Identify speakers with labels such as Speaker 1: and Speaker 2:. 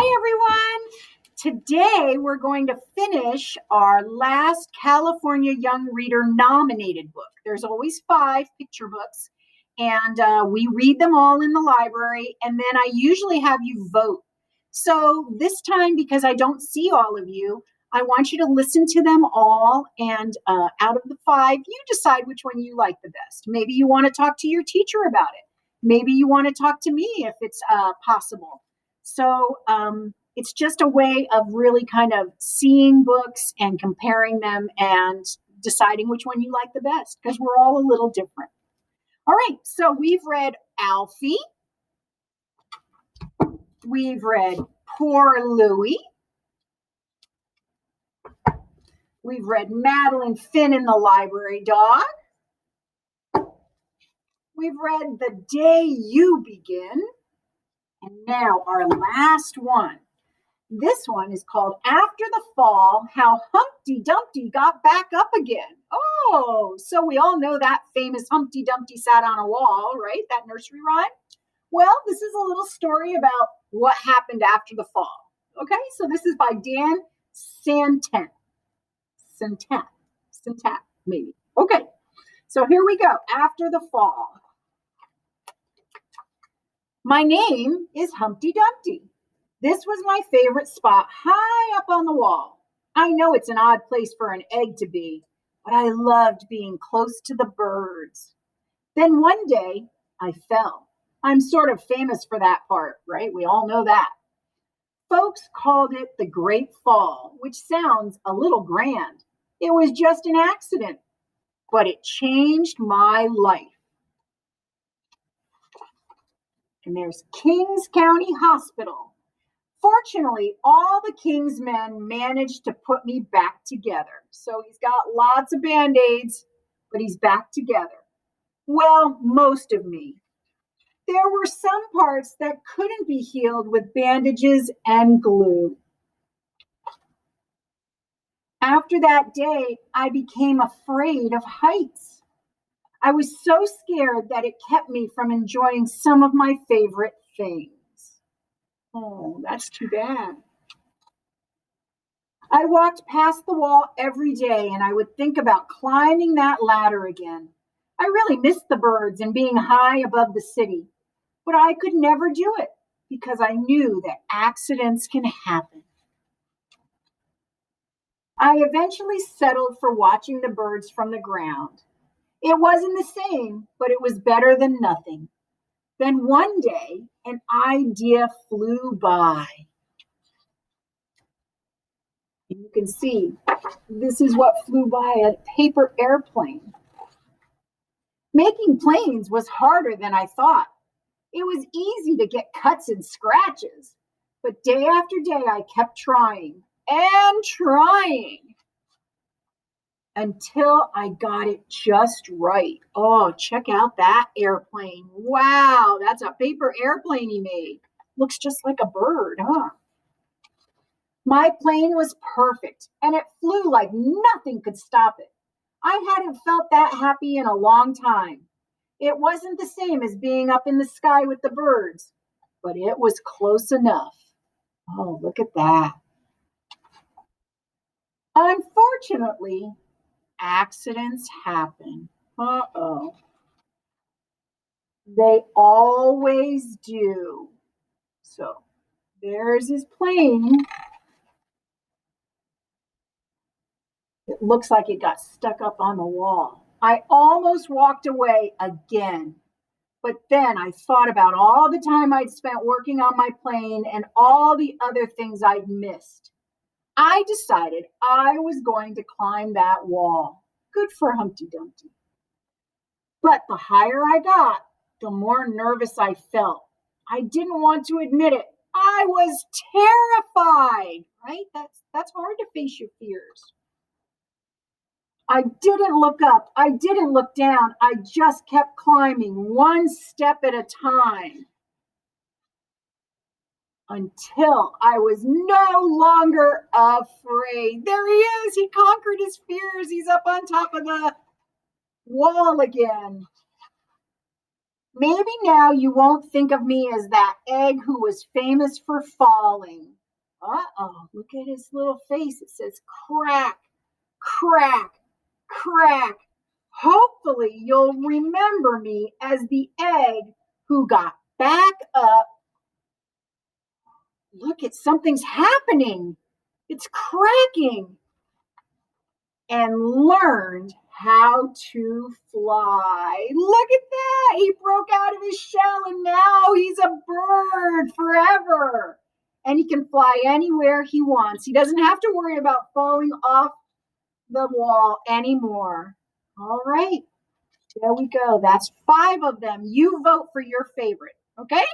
Speaker 1: Hi, everyone. Today, we're going to finish our last California Young Reader nominated book. There's always 5 picture books, and we read them all in the library, and then I usually have you vote. So this time, because I don't see all of you, I want you to listen to them all, and out of the 5, you decide which one you like the best. Maybe you want to talk to your teacher about it. Maybe you want to talk to me if it's possible. So it's just a way of really kind of seeing books and comparing them and deciding which one you like the best, because we're all a little different. All right, so we've read Alfie. We've read Poor Louie. We've read Madeline Finn and the Library Dog. We've read The Day You Begin. And now our last one. This one is called After the Fall, How Humpty Dumpty Got Back Up Again. Oh, so we all know that famous Humpty Dumpty sat on a wall, right? That nursery rhyme. Well, this is a little story about what happened after the fall. Okay, so this is by Dan Santat, maybe. Okay, so here we go. After the fall. My name is Humpty Dumpty. This was my favorite spot, high up on the wall. I know it's an odd place for an egg to be, but I loved being close to the birds. Then one day, I fell. I'm sort of famous for that part, right? We all know that. Folks called it the Great Fall, which sounds a little grand. It was just an accident, but it changed my life. And there's Kings County Hospital. Fortunately, all the King's men managed to put me back together. So he's got lots of Band-Aids, but he's back together. Well, most of me. There were some parts that couldn't be healed with bandages and glue. After that day, I became afraid of heights. I was so scared that it kept me from enjoying some of my favorite things. Oh, that's too bad. I walked past the wall every day and I would think about climbing that ladder again. I really missed the birds and being high above the city, but I could never do it because I knew that accidents can happen. I eventually settled for watching the birds from the ground. It wasn't the same, but it was better than nothing. Then one day, an idea flew by. You can see, this is what flew by, a paper airplane. Making planes was harder than I thought. It was easy to get cuts and scratches, but day after day I kept trying and trying until I got it just right. Oh, check out that airplane. Wow, that's a paper airplane he made. Looks just like a bird, huh? My plane was perfect, and it flew like nothing could stop it. I hadn't felt that happy in a long time. It wasn't the same as being up in the sky with the birds, but it was close enough. Oh, look at that. Unfortunately, accidents happen. Uh-oh. They always do. So there's his plane. It looks like it got stuck up on the wall. I almost walked away again. But then I thought about all the time I'd spent working on my plane and all the other things I'd missed. I decided I was going to climb that wall. Good for Humpty Dumpty. But the higher I got, the more nervous I felt. I didn't want to admit it. I was terrified, right? That's hard to face your fears. I didn't look up. I didn't look down. I just kept climbing one step at a time until I was no longer afraid. There he is. He conquered his fears. He's up on top of the wall again. Maybe now you won't think of me as that egg who was famous for falling. Uh-oh, look at his little face. It says crack, crack, crack. Hopefully you'll remember me as the egg who got back up. Look, something's happening. It's cracking. And learned how to fly. Look at that. He broke out of his shell and now he's a bird forever. And he can fly anywhere he wants. He doesn't have to worry about falling off the wall anymore. All right. There we go. That's 5 of them. You vote for your favorite. Okay?